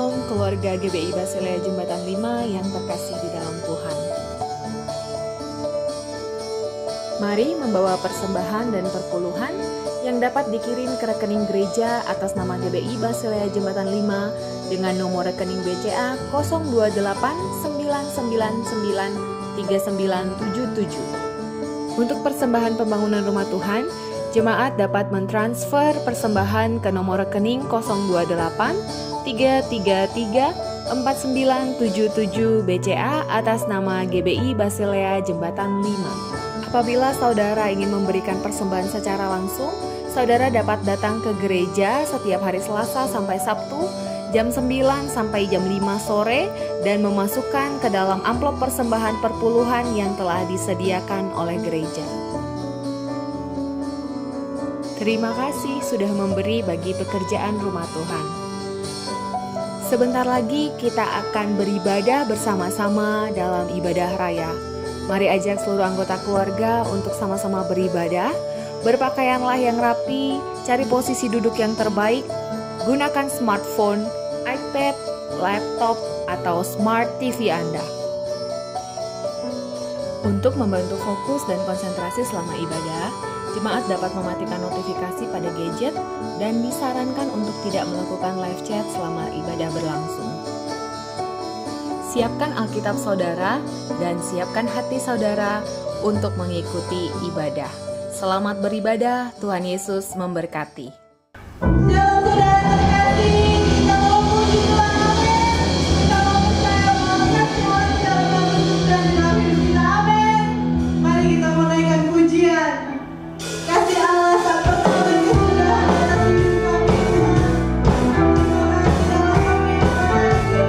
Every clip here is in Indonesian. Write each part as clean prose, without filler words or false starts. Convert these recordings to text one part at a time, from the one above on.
Shalom keluarga GBI Basilea Jembatan 5 yang terkasih di dalam Tuhan. Mari membawa persembahan dan perpuluhan yang dapat dikirim ke rekening gereja atas nama GBI Basilea Jembatan 5 dengan nomor rekening BCA 0289993977. Untuk persembahan pembangunan rumah Tuhan, jemaat dapat mentransfer persembahan ke nomor rekening 028 333 4977 BCA atas nama GBI Basilea Jembatan 5. Apabila saudara ingin memberikan persembahan secara langsung, saudara dapat datang ke gereja setiap hari Selasa sampai Sabtu jam 9 sampai jam 5 sore dan memasukkan ke dalam amplop persembahan perpuluhan yang telah disediakan oleh gereja. Terima kasih sudah memberi bagi pekerjaan rumah Tuhan. Sebentar lagi kita akan beribadah bersama-sama dalam ibadah raya. Mari ajak seluruh anggota keluarga untuk sama-sama beribadah. Berpakaianlah yang rapi, cari posisi duduk yang terbaik, gunakan smartphone, iPad, laptop, atau smart TV Anda. Untuk membantu fokus dan konsentrasi selama ibadah, jemaat dapat mematikan notifikasi pada gadget dan disarankan untuk tidak melakukan live chat selama ibadah berlangsung. Siapkan Alkitab saudara dan siapkan hati saudara untuk mengikuti ibadah. Selamat beribadah, Tuhan Yesus memberkati. Shalom saudara terkasih, kita mau puji Tuhan, amin. Kita mau percaya bahwa Tuhan yang melakukan dan dalam hidup kita, amin. Mari kita menaikkan pujian. Kasih Allah saat pertama dan kesudahan dalam hidup kami, Tuhan. Terima kasih dalam kami, Haleluya.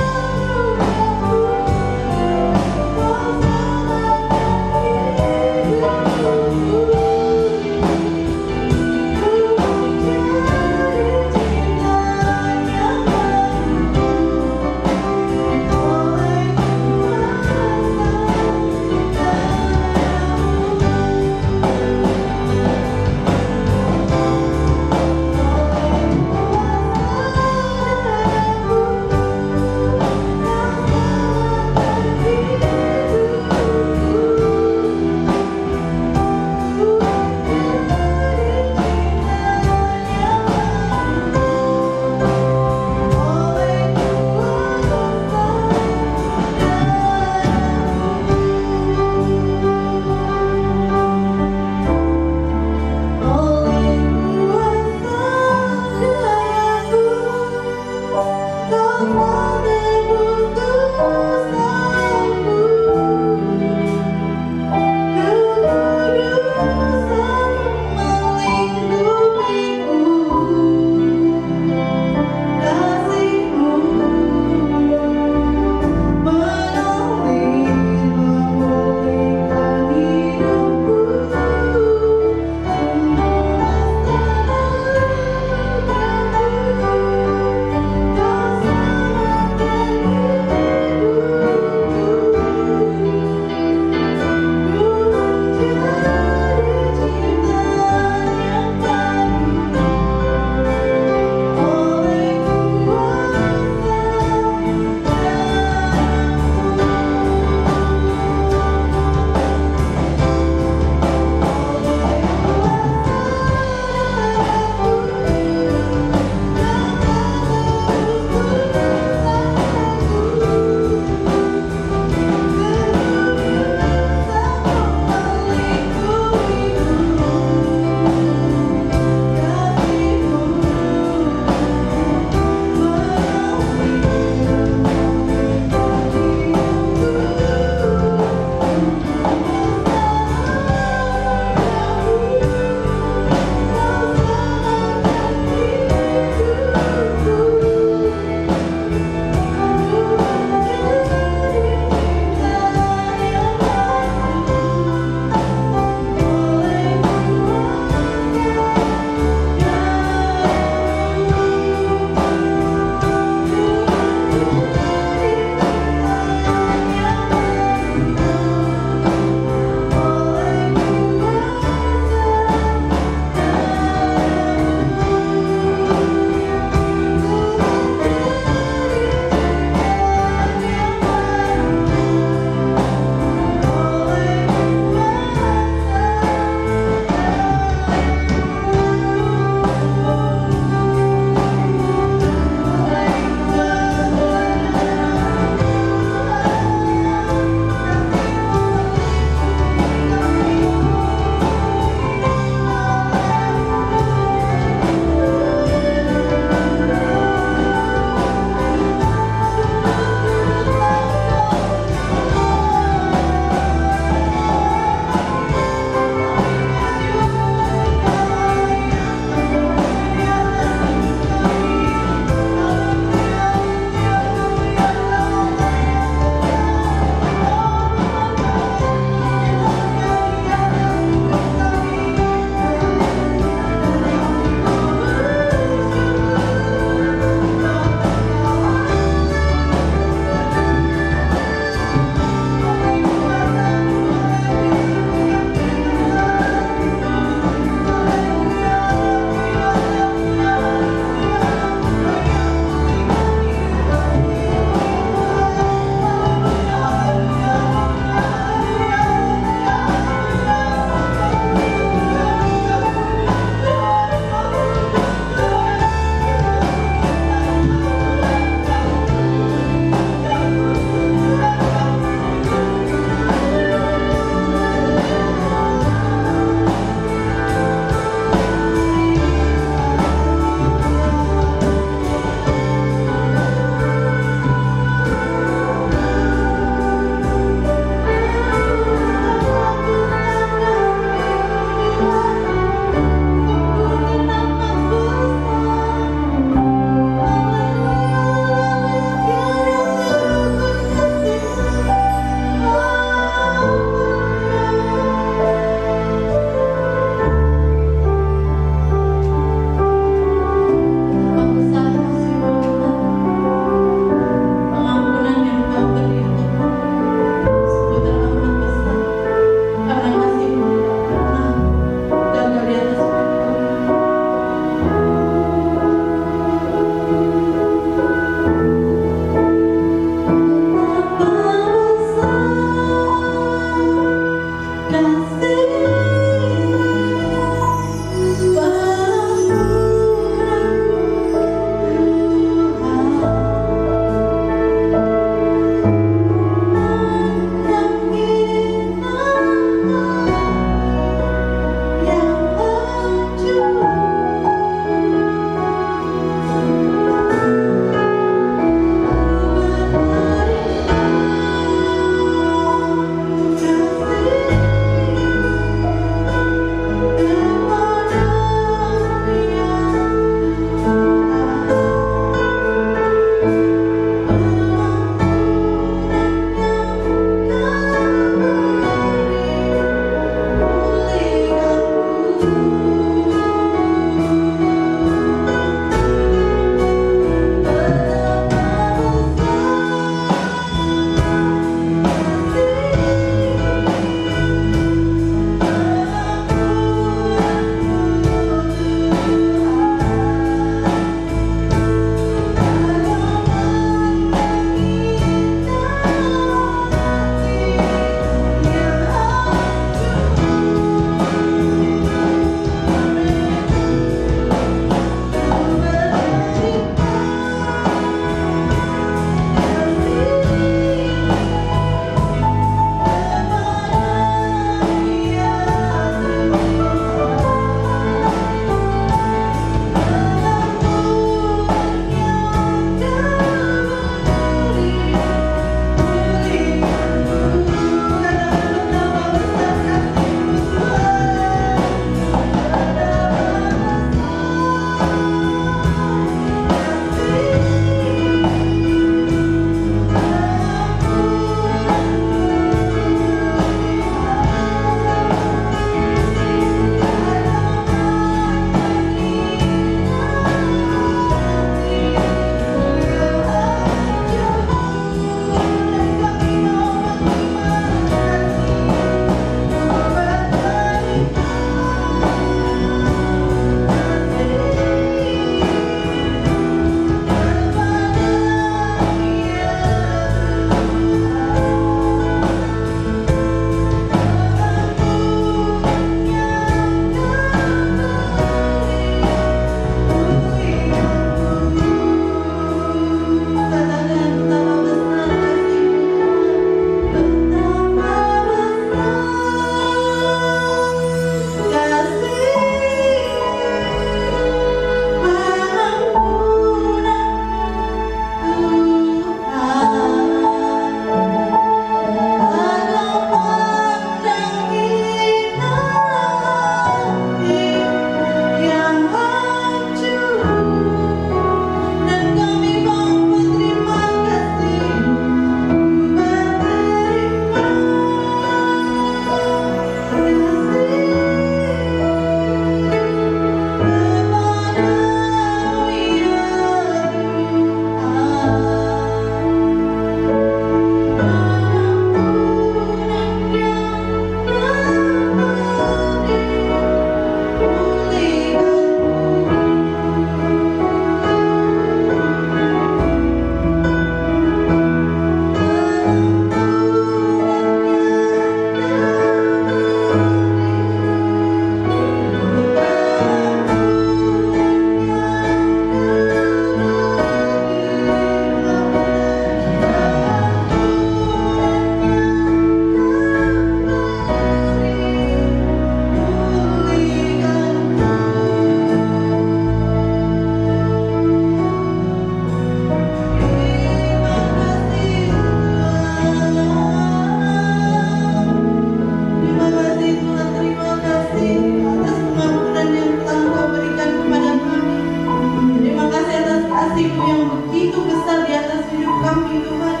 kasih-Mu yang begitu besar di atas hidup kami Tuhan.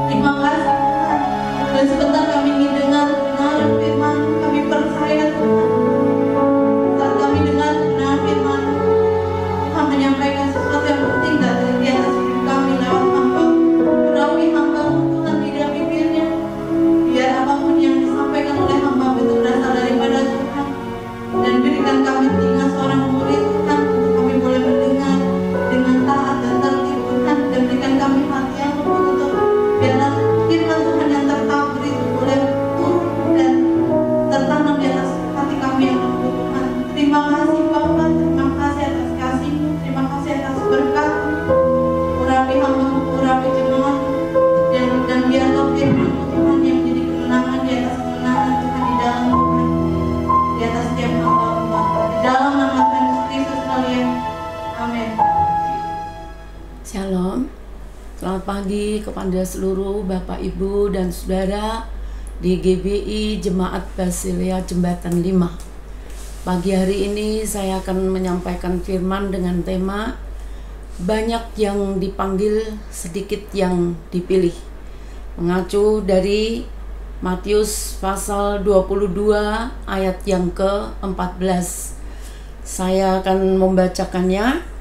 Terima kasih Tuhan. Dan sebentar kami ingin dengar kebenaran firman, kami percaya Tuhan. Saat kami dengar kebenaran firman, Tuhan menyampaikan sesuatu yang penting di atas hidup kami lewat hamba. Urapi hamba-Mu Tuhan tidak bibirnya. Biar apapun yang disampaikan oleh hamba itu berasal daripada Tuhan. Dan berikan kami telinga seorang murid Tuhan, untuk kami boleh mendengar dengan taat dan tertib Tuhan. Dan berikan kami hati yang lembut untuk biarlah firman Tuhan yang tertabur itu boleh turun dan tertanam di atas hati kami yang lembut Tuhan. Terima kasih Bapa, terima kasih atas kasih-Mu, terima kasih atas berkat-Mu. Urapi hamba-Mu, urapi jemaat, dan biarlah firman-Mu Tuhan yang menjadi kemenangan di atas kemenangan Tuhan di dalam Tuhan, di atas setiap hamba-Mu Bapa. Di dalam nama Tuhan Yesus Kristus kalian. Amin. Shalom. Selamat pagi kepada seluruh Bapak, Ibu, dan Saudara di GBI Jemaat Basilea Jembatan 5. Pagi hari ini saya akan menyampaikan firman dengan tema banyak yang dipanggil, sedikit yang dipilih. Mengacu dari Matius pasal 22 ayat yang ke-14. Saya akan membacakannya.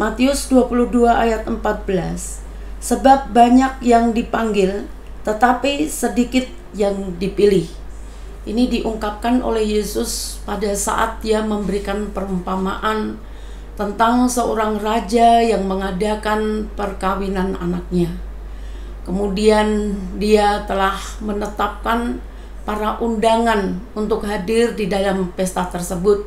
Matius 22 ayat 14. Sebab banyak yang dipanggil, tetapi sedikit yang dipilih. Ini diungkapkan oleh Yesus pada saat Dia memberikan perumpamaan tentang seorang raja yang mengadakan perkawinan anaknya. Kemudian Dia telah menetapkan para undangan untuk hadir di dalam pesta tersebut.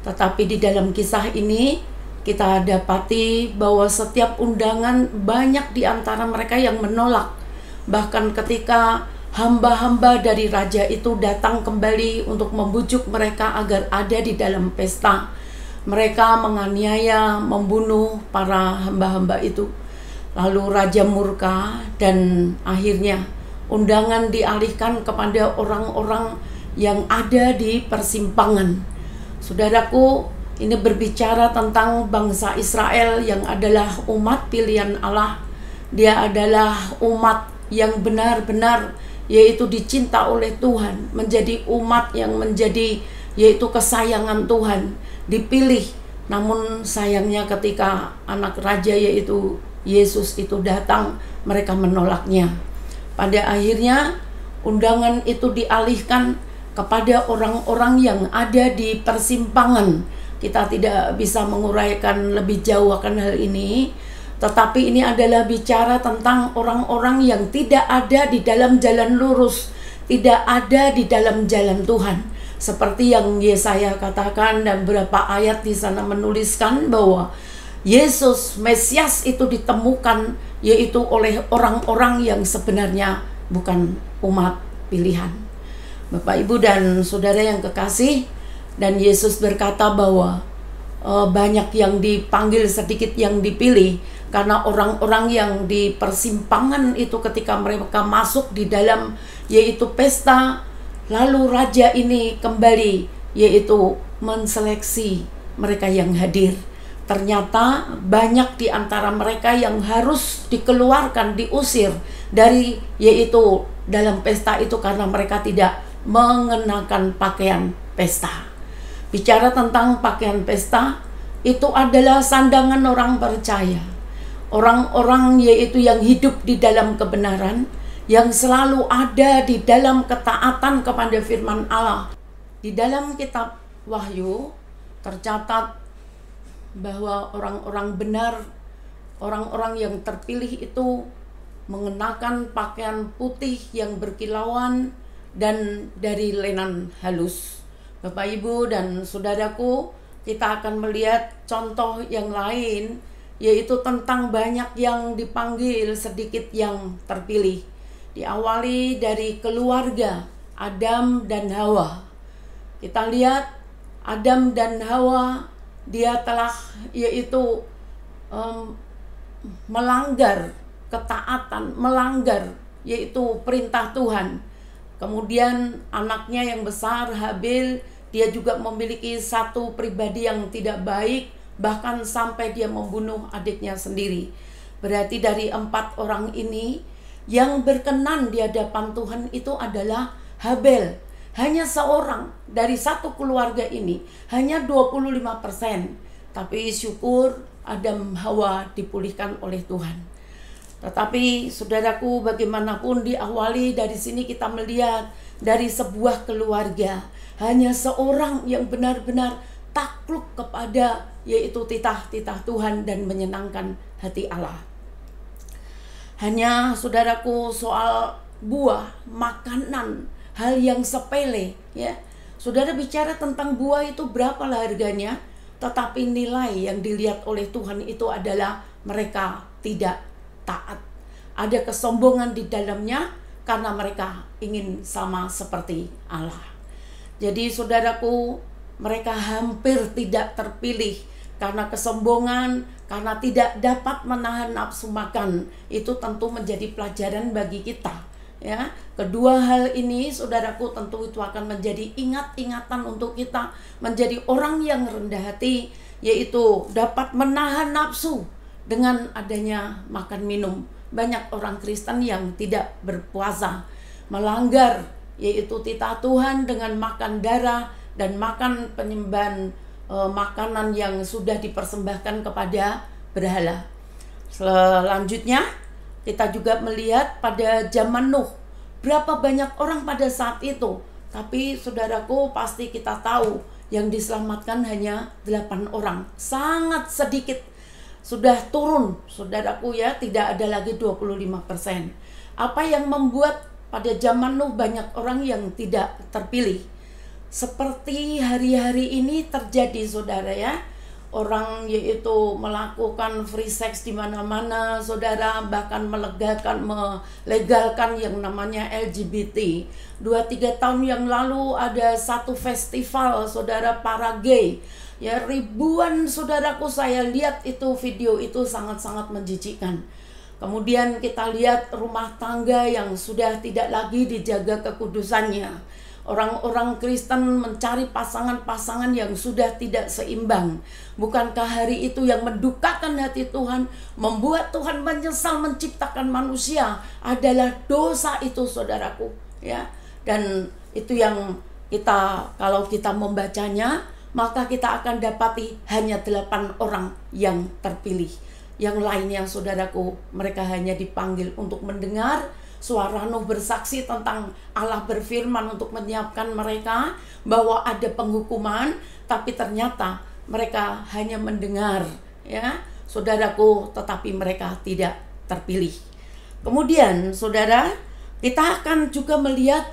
Tetapi di dalam kisah ini kita dapati bahwa setiap undangan banyak di antara mereka yang menolak. Bahkan ketika hamba-hamba dari raja itu datang kembali untuk membujuk mereka agar ada di dalam pesta, mereka menganiaya, membunuh para hamba-hamba itu. Lalu raja murka dan akhirnya undangan dialihkan kepada orang-orang yang ada di persimpangan. Saudaraku, ini berbicara tentang bangsa Israel yang adalah umat pilihan Allah. Dia adalah umat yang benar-benar yaitu dicinta oleh Tuhan, menjadi umat yang menjadi yaitu kesayangan Tuhan, dipilih. Namun sayangnya ketika anak raja yaitu Yesus itu datang, mereka menolaknya. Pada akhirnya undangan itu dialihkan kepada orang-orang yang ada di persimpangan. Kita tidak bisa menguraikan lebih jauh akan hal ini, tetapi ini adalah bicara tentang orang-orang yang tidak ada di dalam jalan lurus, tidak ada di dalam jalan Tuhan. Seperti yang Yesaya katakan dan beberapa ayat di sana menuliskan bahwa Yesus Mesias itu ditemukan yaitu oleh orang-orang yang sebenarnya bukan umat pilihan. Bapak, Ibu, dan Saudara yang kekasih, dan Yesus berkata bahwa banyak yang dipanggil, sedikit yang dipilih. Karena orang-orang yang di persimpangan itu ketika mereka masuk di dalam yaitu pesta, lalu raja ini kembali yaitu menseleksi mereka yang hadir. Ternyata banyak di antara mereka yang harus dikeluarkan, diusir dari yaitu dalam pesta itu karena mereka tidak mengenakan pakaian pesta. Bicara tentang pakaian pesta, itu adalah sandangan orang percaya. Orang-orang yaitu yang hidup di dalam kebenaran, yang selalu ada di dalam ketaatan kepada firman Allah. Di dalam kitab Wahyu tercatat bahwa orang-orang benar, orang-orang yang terpilih itu mengenakan pakaian putih yang berkilauan dan dari lenan halus. Bapak, Ibu, dan Saudaraku, kita akan melihat contoh yang lain, yaitu tentang banyak yang dipanggil, sedikit yang terpilih. Diawali dari keluarga Adam dan Hawa. Kita lihat Adam dan Hawa, dia telah yaitu melanggar ketaatan, melanggar yaitu perintah Tuhan. Kemudian anaknya yang besar Habil, dia juga memiliki satu pribadi yang tidak baik, bahkan sampai dia membunuh adiknya sendiri. Berarti dari 4 orang ini yang berkenan di hadapan Tuhan itu adalah Habel. Hanya seorang dari satu keluarga ini, hanya 25%. Tapi syukur Adam Hawa dipulihkan oleh Tuhan. Tetapi saudaraku, bagaimanapun diawali dari sini kita melihat dari sebuah keluarga, hanya seorang yang benar-benar takluk kepada yaitu titah-titah Tuhan dan menyenangkan hati Allah. Hanya saudaraku soal buah, makanan, hal yang sepele ya. Saudara bicara tentang buah itu berapalah harganya, tetapi nilai yang dilihat oleh Tuhan itu adalah mereka tidak taat. Ada kesombongan di dalamnya karena mereka ingin sama seperti Allah. Jadi saudaraku, mereka hampir tidak terpilih karena kesombongan, karena tidak dapat menahan nafsu makan. Itu tentu menjadi pelajaran bagi kita. Ya, kedua hal ini saudaraku tentu itu akan menjadi ingat-ingatan untuk kita menjadi orang yang rendah hati, yaitu dapat menahan nafsu dengan adanya makan minum. Banyak orang Kristen yang tidak berpuasa, melanggar yaitu titah Tuhan dengan makan darah dan makan penyembahan makanan yang sudah dipersembahkan kepada berhala. Selanjutnya kita juga melihat pada zaman Nuh, berapa banyak orang pada saat itu. Tapi saudaraku, pasti kita tahu yang diselamatkan hanya 8 orang. Sangat sedikit. Sudah turun, saudaraku ya, tidak ada lagi 25%. Apa yang membuat pada zaman Nuh banyak orang yang tidak terpilih? Seperti hari-hari ini terjadi saudara ya. Orang yaitu melakukan free sex di mana-mana, saudara, bahkan melegalkan yang namanya LGBT. 2-3 tahun yang lalu ada satu festival, saudara, para gay. Ya, ribuan saudaraku, saya lihat itu video itu sangat-sangat menjijikkan. Kemudian kita lihat rumah tangga yang sudah tidak lagi dijaga kekudusannya. Orang-orang Kristen mencari pasangan-pasangan yang sudah tidak seimbang. Bukankah hari itu yang mendukakan hati Tuhan, membuat Tuhan menyesal menciptakan manusia adalah dosa itu saudaraku ya. Dan itu yang kita, kalau kita membacanya, maka kita akan dapati hanya 8 orang yang terpilih. Yang lainnya saudaraku, mereka hanya dipanggil untuk mendengar suara Nuh bersaksi tentang Allah berfirman untuk menyiapkan mereka bahwa ada penghukuman, tapi ternyata mereka hanya mendengar ya saudaraku, tetapi mereka tidak terpilih. Kemudian saudara, kita akan juga melihat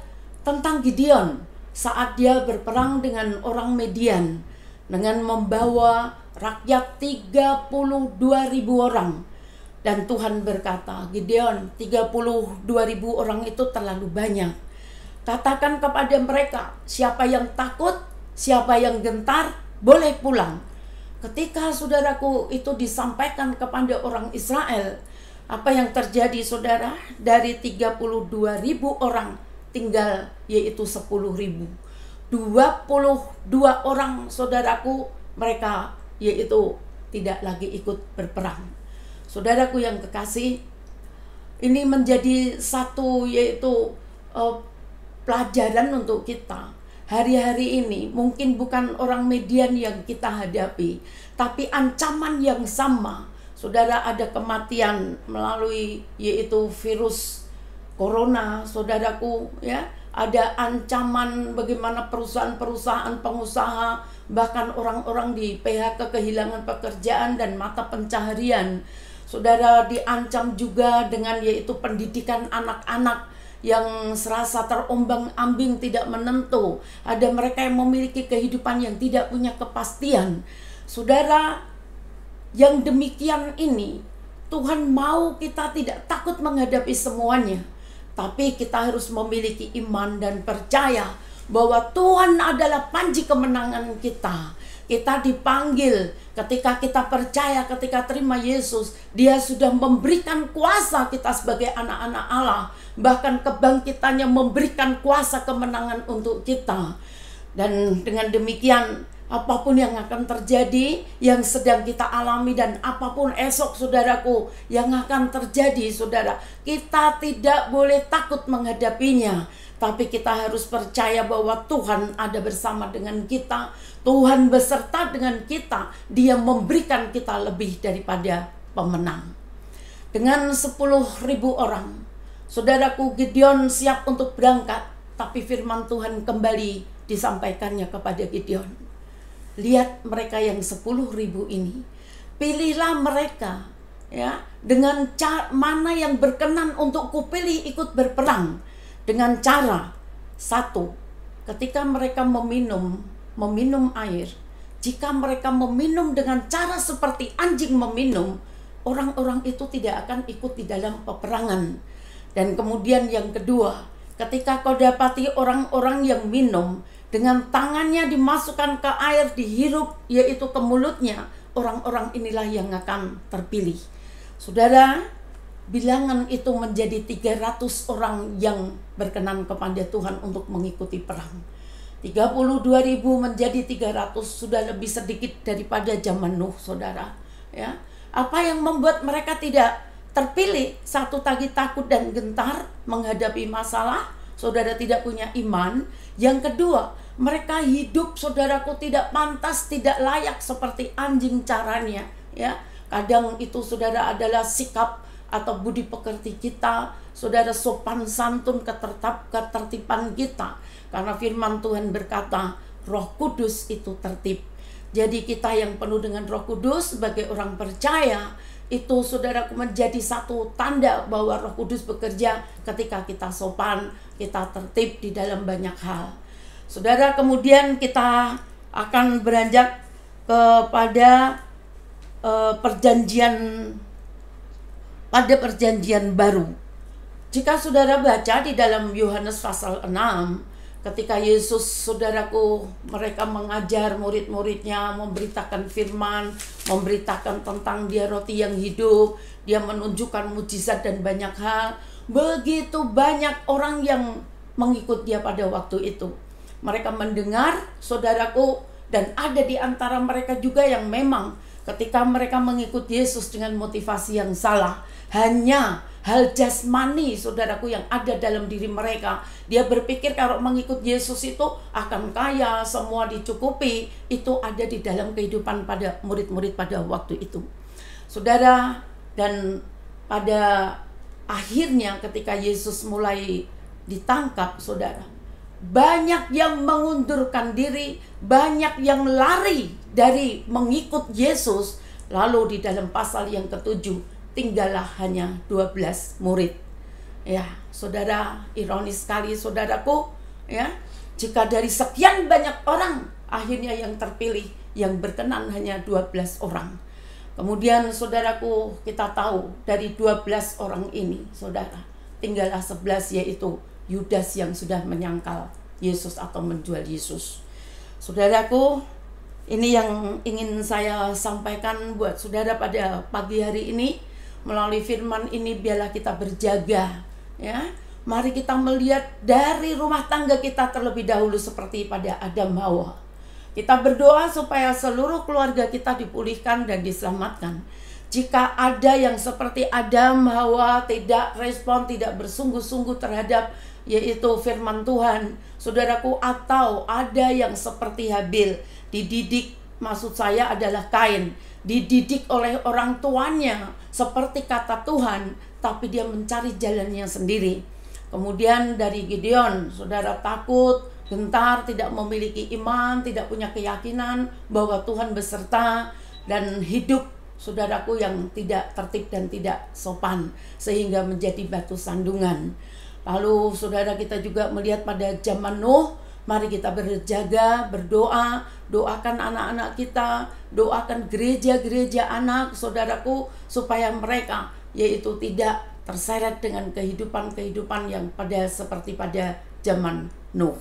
tentang Gideon saat dia berperang dengan orang Median dengan membawa rakyat 32.000 orang. Dan Tuhan berkata, Gideon, 32.000 orang itu terlalu banyak. Katakan kepada mereka, siapa yang takut, siapa yang gentar, boleh pulang. Ketika saudaraku itu disampaikan kepada orang Israel, apa yang terjadi saudara? Dari 32.000 orang tinggal yaitu 10.000. 22 orang saudaraku, mereka yaitu tidak lagi ikut berperang. Saudaraku yang kekasih, ini menjadi satu yaitu pelajaran untuk kita. Hari-hari ini mungkin bukan orang Median yang kita hadapi, tapi ancaman yang sama. Saudara, ada kematian melalui yaitu virus corona, saudaraku ya. Ada ancaman bagaimana perusahaan-perusahaan, pengusaha, bahkan orang-orang di PHK kehilangan pekerjaan dan mata pencaharian. Saudara, diancam juga dengan yaitu pendidikan anak-anak yang serasa terombang-ambing, tidak menentu. Ada mereka yang memiliki kehidupan yang tidak punya kepastian. Saudara, yang demikian ini, Tuhan mau kita tidak takut menghadapi semuanya. Tapi kita harus memiliki iman dan percaya bahwa Tuhan adalah panji kemenangan kita. Kita dipanggil ketika kita percaya, ketika terima Yesus, Dia sudah memberikan kuasa kita sebagai anak-anak Allah. Bahkan kebangkitannya memberikan kuasa kemenangan untuk kita. Dan dengan demikian apapun yang akan terjadi, yang sedang kita alami, dan apapun esok saudaraku yang akan terjadi saudara, kita tidak boleh takut menghadapinya. Tapi kita harus percaya bahwa Tuhan ada bersama dengan kita. Tuhan beserta dengan kita. Dia memberikan kita lebih daripada pemenang. Dengan 10.000 orang, saudaraku, Gideon siap untuk berangkat. Tapi firman Tuhan kembali disampaikannya kepada Gideon. Lihat mereka yang 10.000 ini, pilihlah mereka ya dengan mana yang berkenan untuk kupilih ikut berperang, dengan cara satu, ketika mereka meminum air, jika mereka meminum dengan cara seperti anjing meminum, orang-orang itu tidak akan ikut di dalam peperangan. Dan kemudian yang kedua, ketika kau dapati orang-orang yang minum dengan tangannya dimasukkan ke air, dihirup yaitu ke mulutnya, orang-orang inilah yang akan terpilih. Saudara, bilangan itu menjadi 300 orang yang berkenan kepada Tuhan untuk mengikuti perang. 32.000 menjadi 300, sudah lebih sedikit daripada zaman Nuh, saudara. Ya, apa yang membuat mereka tidak terpilih? Satu, tadi takut dan gentar menghadapi masalah. Saudara, tidak punya iman. Yang kedua, mereka hidup, saudaraku, tidak pantas, tidak layak seperti anjing caranya. Ya, kadang itu saudara adalah sikap atau budi pekerti kita, saudara, sopan santun, ketertiban kita. Karena firman Tuhan berkata, Roh Kudus itu tertib. Jadi kita yang penuh dengan Roh Kudus sebagai orang percaya, itu saudaraku menjadi satu tanda bahwa Roh Kudus bekerja ketika kita sopan, kita tertib di dalam banyak hal. Saudara, kemudian kita akan beranjak kepada perjanjian baru. Jika saudara baca di dalam Yohanes pasal 6, ketika Yesus, saudaraku, mereka mengajar murid-muridnya, memberitakan firman, memberitakan tentang dia roti yang hidup, dia menunjukkan mujizat dan banyak hal. Begitu banyak orang yang mengikut dia pada waktu itu. Mereka mendengar, saudaraku, dan ada di antara mereka juga yang memang ketika mereka mengikut Yesus dengan motivasi yang salah, hanya hal jasmani, saudaraku, yang ada dalam diri mereka. Dia berpikir kalau mengikut Yesus itu akan kaya, semua dicukupi. Itu ada di dalam kehidupan pada murid-murid pada waktu itu, saudara. Dan pada akhirnya ketika Yesus mulai ditangkap, saudara, banyak yang mengundurkan diri, banyak yang lari dari mengikut Yesus. Lalu di dalam pasal yang ke-7, tinggallah hanya 12 murid. Ya, saudara, ironis sekali, saudaraku, ya, jika dari sekian banyak orang, akhirnya yang terpilih, yang berkenan hanya 12 orang. Kemudian, saudaraku, kita tahu dari 12 orang ini, saudara, tinggallah 11, yaitu Yudas yang sudah menyangkal Yesus atau menjual Yesus. Saudaraku, ini yang ingin saya sampaikan buat saudara pada pagi hari ini. Melalui firman ini biarlah kita berjaga, ya. Mari kita melihat dari rumah tangga kita terlebih dahulu seperti pada Adam Hawa. Kita berdoa supaya seluruh keluarga kita dipulihkan dan diselamatkan. Jika ada yang seperti Adam Hawa tidak respon, tidak bersungguh-sungguh terhadap yaitu firman Tuhan, saudaraku, atau ada yang seperti Habil, dididik, maksud saya adalah Kain, dididik oleh orang tuanya seperti kata Tuhan, tapi dia mencari jalannya sendiri. Kemudian dari Gideon, saudara, takut, gentar, tidak memiliki iman, tidak punya keyakinan bahwa Tuhan beserta, dan hidup, saudaraku, yang tidak tertib dan tidak sopan, sehingga menjadi batu sandungan. Lalu saudara, kita juga melihat pada zaman Nuh. Mari kita berjaga, berdoa, doakan anak-anak kita, doakan gereja-gereja anak, saudaraku, supaya mereka yaitu tidak terseret dengan kehidupan-kehidupan yang seperti pada zaman Nuh.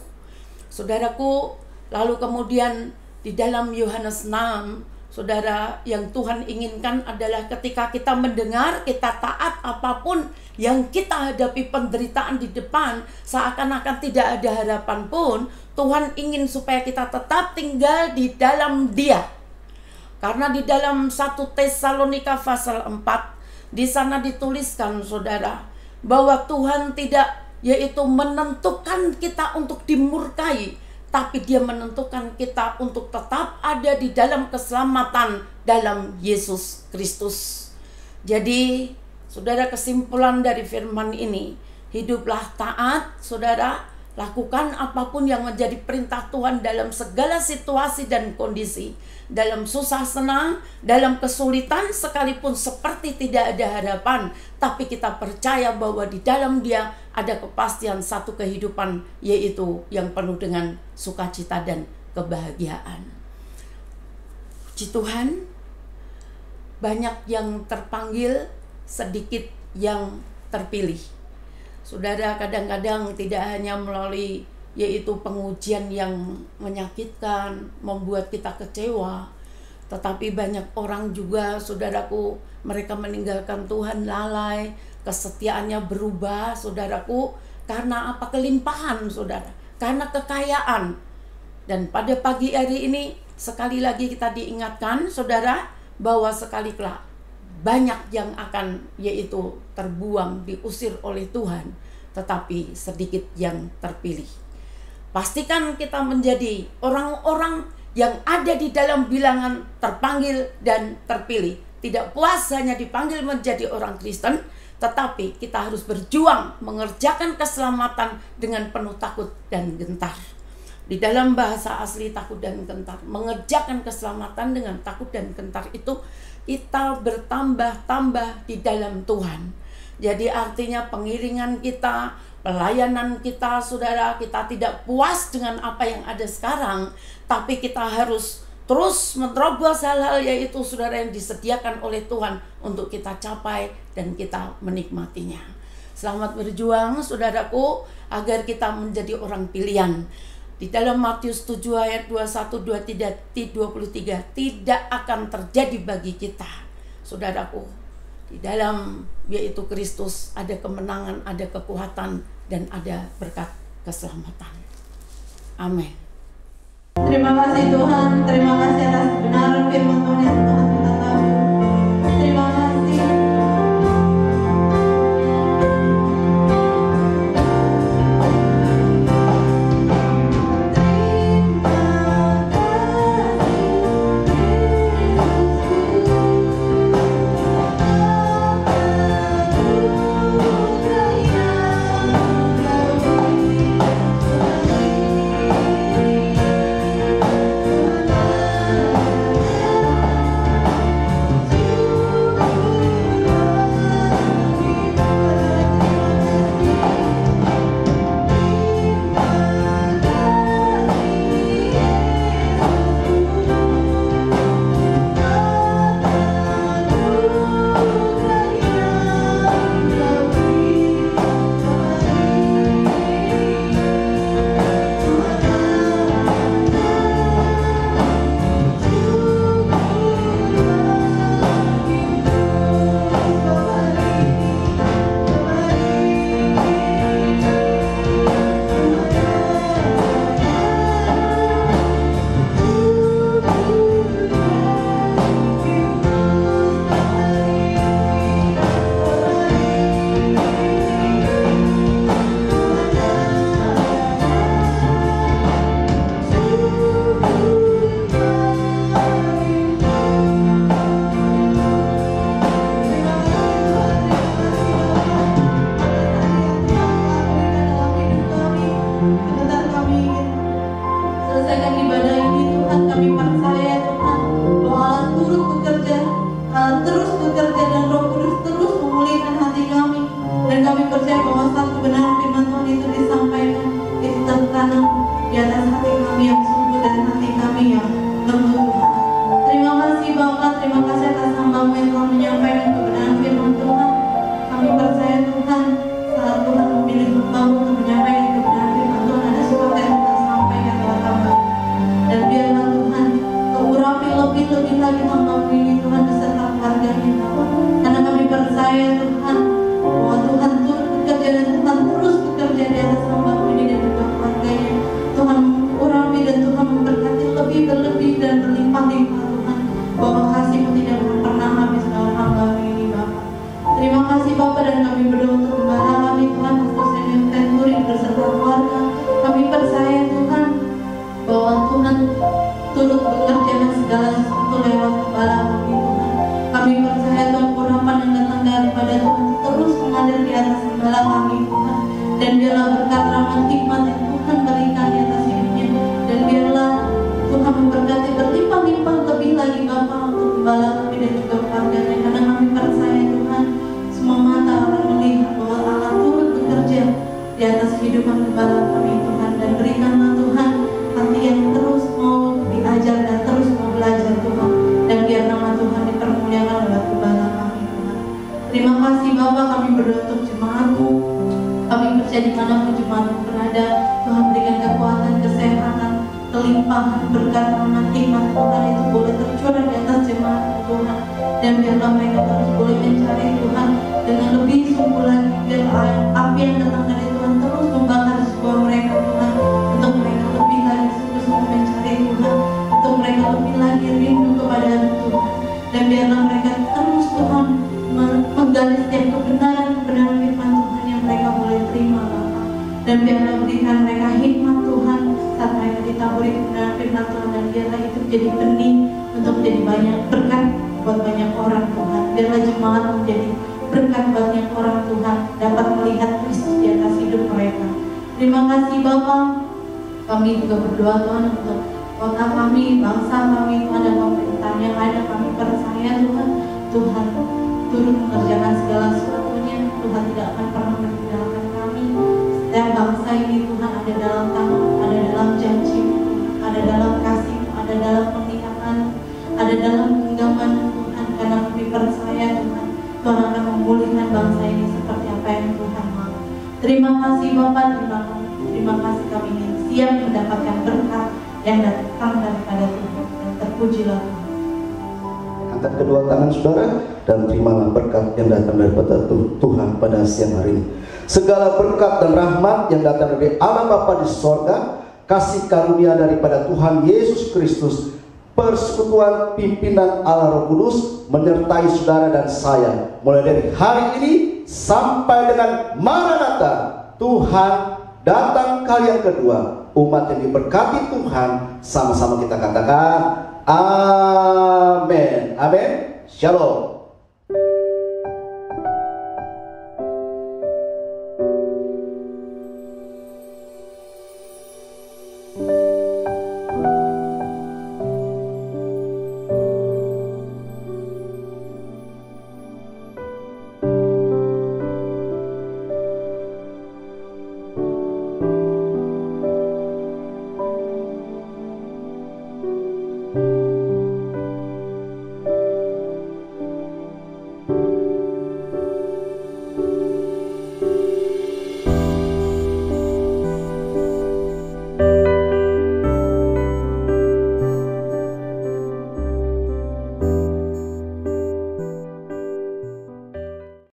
Saudaraku, lalu kemudian di dalam Yohanes 6, saudara, yang Tuhan inginkan adalah ketika kita mendengar, kita taat apapun yang kita hadapi penderitaan di depan, seakan-akan tidak ada harapan pun, Tuhan ingin supaya kita tetap tinggal di dalam Dia. Karena di dalam 1 Tesalonika pasal 4, di sana dituliskan, saudara, bahwa Tuhan tidak yaitu menentukan kita untuk dimurkai, tapi Dia menentukan kita untuk tetap ada di dalam keselamatan dalam Yesus Kristus. Jadi, saudara, kesimpulan dari firman ini, hiduplah taat, saudara, lakukan apapun yang menjadi perintah Tuhan dalam segala situasi dan kondisi, dalam susah senang, dalam kesulitan, sekalipun seperti tidak ada harapan, tapi kita percaya bahwa di dalam Dia ada kepastian satu kehidupan, yaitu yang penuh dengan sukacita dan kebahagiaan. Puji Tuhan, banyak yang terpanggil, sedikit yang terpilih. Saudara, kadang-kadang tidak hanya melalui yaitu pengujian yang menyakitkan, membuat kita kecewa, tetapi banyak orang juga, saudaraku, mereka meninggalkan Tuhan, lalai, kesetiaannya berubah, saudaraku, karena apa? Kelimpahan, saudara, karena kekayaan. Dan pada pagi hari ini, sekali lagi kita diingatkan, saudara, bahwa sekali kelak banyak yang akan yaitu terbuang, diusir oleh Tuhan, tetapi sedikit yang terpilih. Pastikan kita menjadi orang-orang yang ada di dalam bilangan terpanggil dan terpilih. Tidak puas hanya dipanggil menjadi orang Kristen, tetapi kita harus berjuang mengerjakan keselamatan dengan penuh takut dan gentar. Di dalam bahasa asli takut dan gentar, mengerjakan keselamatan dengan takut dan gentar itu kita bertambah-tambah di dalam Tuhan. Jadi artinya pengiringan kita, pelayanan kita, saudara, kita tidak puas dengan apa yang ada sekarang, tapi kita harus terus menerobos hal-hal yaitu, saudara, yang disediakan oleh Tuhan untuk kita capai dan kita menikmatinya. Selamat berjuang, saudaraku, agar kita menjadi orang pilihan. Di dalam Matius 7 ayat 21-23 tidak akan terjadi bagi kita, saudaraku. Di dalam yaitu Kristus ada kemenangan, ada kekuatan, dan ada berkat keselamatan. Amin. Terima kasih Tuhan, terima kasih atas kebenaran firman Tuhan yang Tuhan kita tahu. Terima kasih. percaya Tuhan bahwa Tuhan turut bekerja dan Tuhan terus bekerja di atas hambamu ini dan juga keluarganya. Tuhan urapi dan Tuhan memberkati lebih berlebih dan berlimpah-limpah Tuhan, bahwa kasih-Mu tidak akan pernah habis dalam hambamu ini Bapa. Terima kasih Bapa, dan kami berdoa untuk gembala kami Tuhan, Pastor Senior Tenturin beserta keluarga. Kami percaya Tuhan bahwa Tuhan turut bekerja dan segala sesuatu lewat gembala kami Tuhan. Kami percaya Tuhan urapan yang datang daripada Tuhan terus mengalir di atas gembala kami Tuhan, dan biarlah berkat rahmat hikmat yang Tuhan berikan di atas hidupnya, dan biarlah Tuhan memberkati berlimpah-limpah lebih lagi Bapa untuk gembala kami dan juga keluarganya, karena kami percaya Tuhan semua mata akan melihat bahwa Allah turut bekerja di atas kehidupan gembala kami Tuhan, dan berikanlah Tuhan hati yang terus mau diajar dan terus mau belajar Tuhan, dan biar nama Tuhan dipermuliakan lewat gembala kami Tuhan. Terima kasih Bapa, kami berdoa untuk jemaat-Mu. Kami percaya dimanapun jemaat-Mu berada, Tuhan berikan kekuatan, kesehatan, kelimpahan, berkat rahmat hikmat Tuhan itu boleh tercurah di atas jemaat-Mu Tuhan, dan biarlah mereka terus boleh mencari Tuhan dengan lebih sungguh lagi, biar api yang datang dari Tuhan terus membakar jiwa mereka Tuhan, untuk mereka lebih lagi sungguh-sungguh mencari Tuhan, untuk mereka lebih lagi rindu kepada Tuhan, dan biarlah mereka terus Tuhan menggali setiap kebenaran firman Tuhan yang mereka boleh terima Bapa, dan biarlah berikan mereka hikmat Tuhan saat mereka ditaburi kebenaran firman Tuhan, dan biarlah itu menjadi benih untuk menjadi banyak berkat buat banyak orang Tuhan. Biarlah jemaat menjadi berkat banyak orang Tuhan, dapat melihat Kristus di atas hidup mereka. Terima kasih Bapa. Kami juga berdoa Tuhan untuk kota kami, bangsa kami Tuhan, dan pemerintahan yang ada. Kami percaya Tuhan, Tuhan turut mengerjakan segala sesuatunya. Tuhan tidak akan pernah meninggalkan kami. Setiap bangsa ini Tuhan ada dalam tangan, ada dalam janji, ada dalam kasih, ada dalam penglihatan, ada dalam genggaman Tuhan, karena kami percaya Tuhan, Tuhan akan memulihkan bangsa ini seperti apa yang Tuhan mau. Terima kasih Bapa, terima kasih kami yang siap mendapatkan berkat yang datang daripada Tuhan, dan terpujilah Tuhan. Angkat kedua tangan saudara dan terimalah berkat yang datang daripada Tuhan pada siang hari ini. Segala berkat dan rahmat yang datang dari Allah Bapa di sorga, kasih karunia daripada Tuhan Yesus Kristus, persekutuan pimpinan Allah Roh Kudus menyertai saudara dan saya mulai dari hari ini sampai dengan Maranatha, Tuhan datang kali yang kedua. Umat yang diberkati Tuhan, sama-sama kita katakan amin. Amin. Shalom.